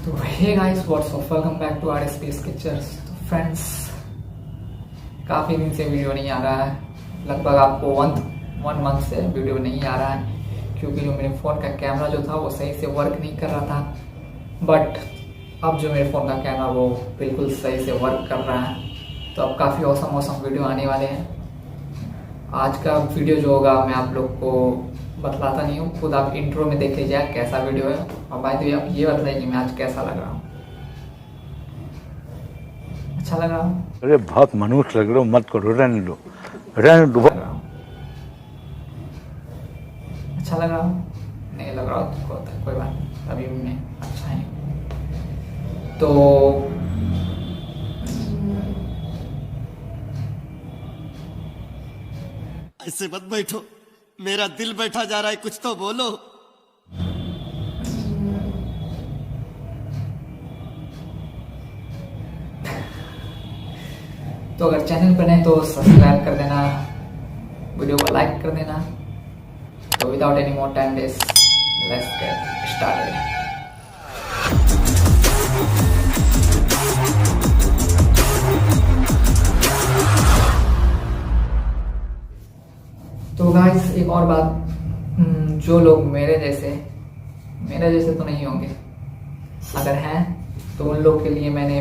तो hey guys what's up, welcome back to RSB Skechers। तो friends, काफ़ी दिन से वीडियो नहीं आ रहा है, लगभग आपको वन मंथ से वीडियो नहीं आ रहा है, क्योंकि जो मेरे फ़ोन का कैमरा जो था वो सही से वर्क नहीं कर रहा था। बट अब जो मेरे फ़ोन का कैमरा वो बिल्कुल सही से वर्क कर रहा है, तो अब काफ़ी औसम वीडियो आने वाले हैं। आज का वीडियो जो होगा मैं आप लोग को बतलाता नहीं हूँ, खुद आप इंट्रो में देख लीजिए कैसा वीडियो है। और भाई तो आप ये बताइए कि मैं आज कैसा लग रहा हूँ, अच्छा लग रहा हूँ? अरे बहुत मनुष्य लग रहे हो, मत करो, रहने दो। अच्छा लग रहा हूँ? नहीं लग रहा तो कोई बात नहीं, अभी मैं अच्छा है। तो ऐसे मत बैठो, मेरा दिल बैठा जा रहा है, कुछ तो बोलो। तो अगर चैनल पर नहीं तो सब्सक्राइब कर देना, वीडियो को लाइक कर देना। तो without any more time waste, let's get started. तो गाइस एक और बात, जो लोग मेरे जैसे तो नहीं होंगे, अगर हैं तो उन लोग के लिए मैंने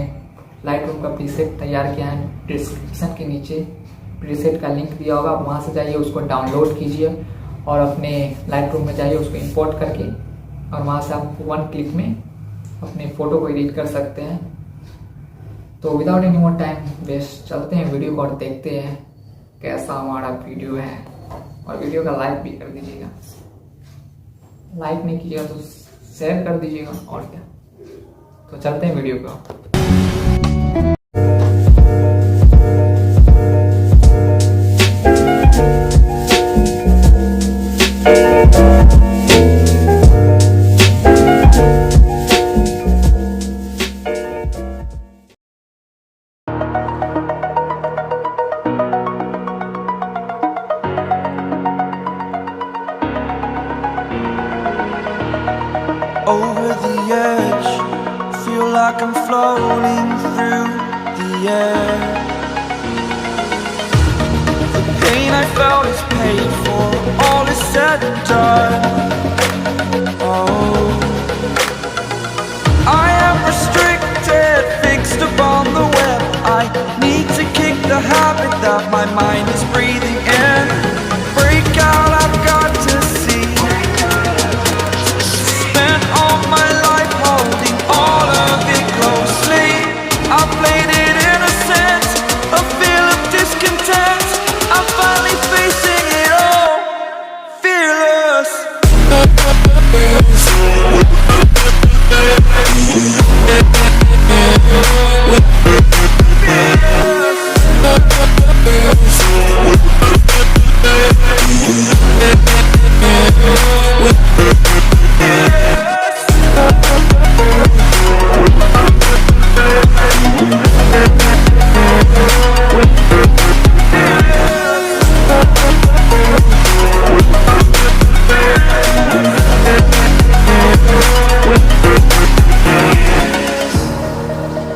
लाइटरूम का प्रीसेट तैयार किया है। डिस्क्रिप्शन के नीचे प्रीसेट का लिंक दिया होगा, आप वहाँ से जाइए, उसको डाउनलोड कीजिए और अपने लाइटरूम में जाइए, उसको इंपोर्ट करके, और वहाँ से आप 1 क्लिक में अपने फ़ोटो को एडिट कर सकते हैं। तो without any more time waste चलते हैं वीडियो को और देखते हैं कैसा हमारा वीडियो है। और वीडियो का लाइक भी कर दीजिएगा, लाइक नहीं कीजिएगा तो शेयर कर दीजिएगा, और क्या। तो चलते हैं वीडियो को। Over the edge, feel like I'm floating through the air. The pain I felt is paid for, all is said and done. Oh, I am restricted, fixed upon the web. I need to kick the habit that my mind is breathing in. Break out, I've got to see. All my life holding all of it closely. I played it innocent, a feel of discontent. I'm finally facing it all, fearless.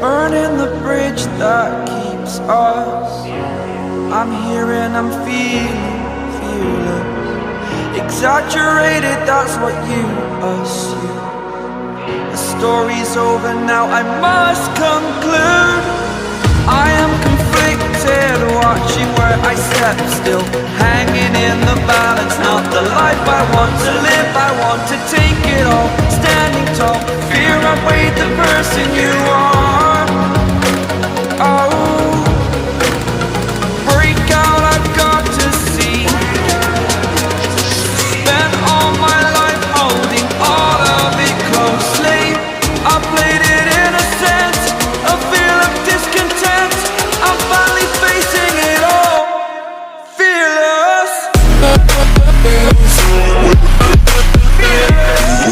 Burning the bridge that keeps us. I'm here and I'm feeling fearless. Exaggerated, that's what you assume. The story's over now, I must conclude. I am conflicted, watching where I step still, hanging in the balance. Not the life I want to live, I want to take it all. Standing tall, fear outweighed the person you are. Oh, break out, I've got to see. Spent all my life holding all of it closely. I played it innocent, a feel of discontent. I'm finally facing it all, fearless. Fearless.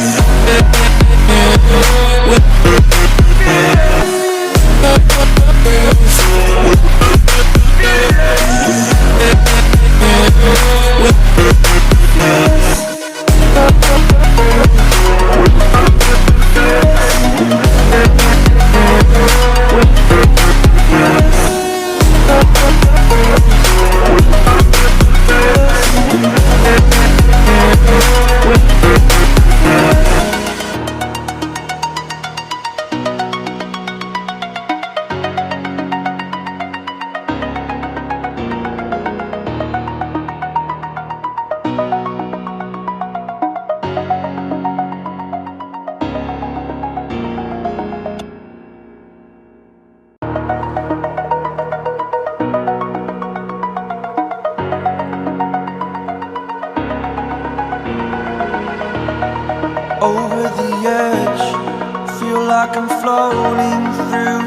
like I'm floating through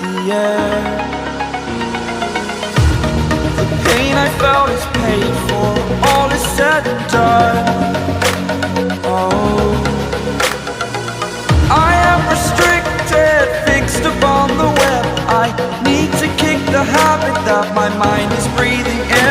the air. The pain I felt is paid for, all is said and done. Oh, I am restricted, fixed upon the web. I need to kick the habit that my mind is breathing in.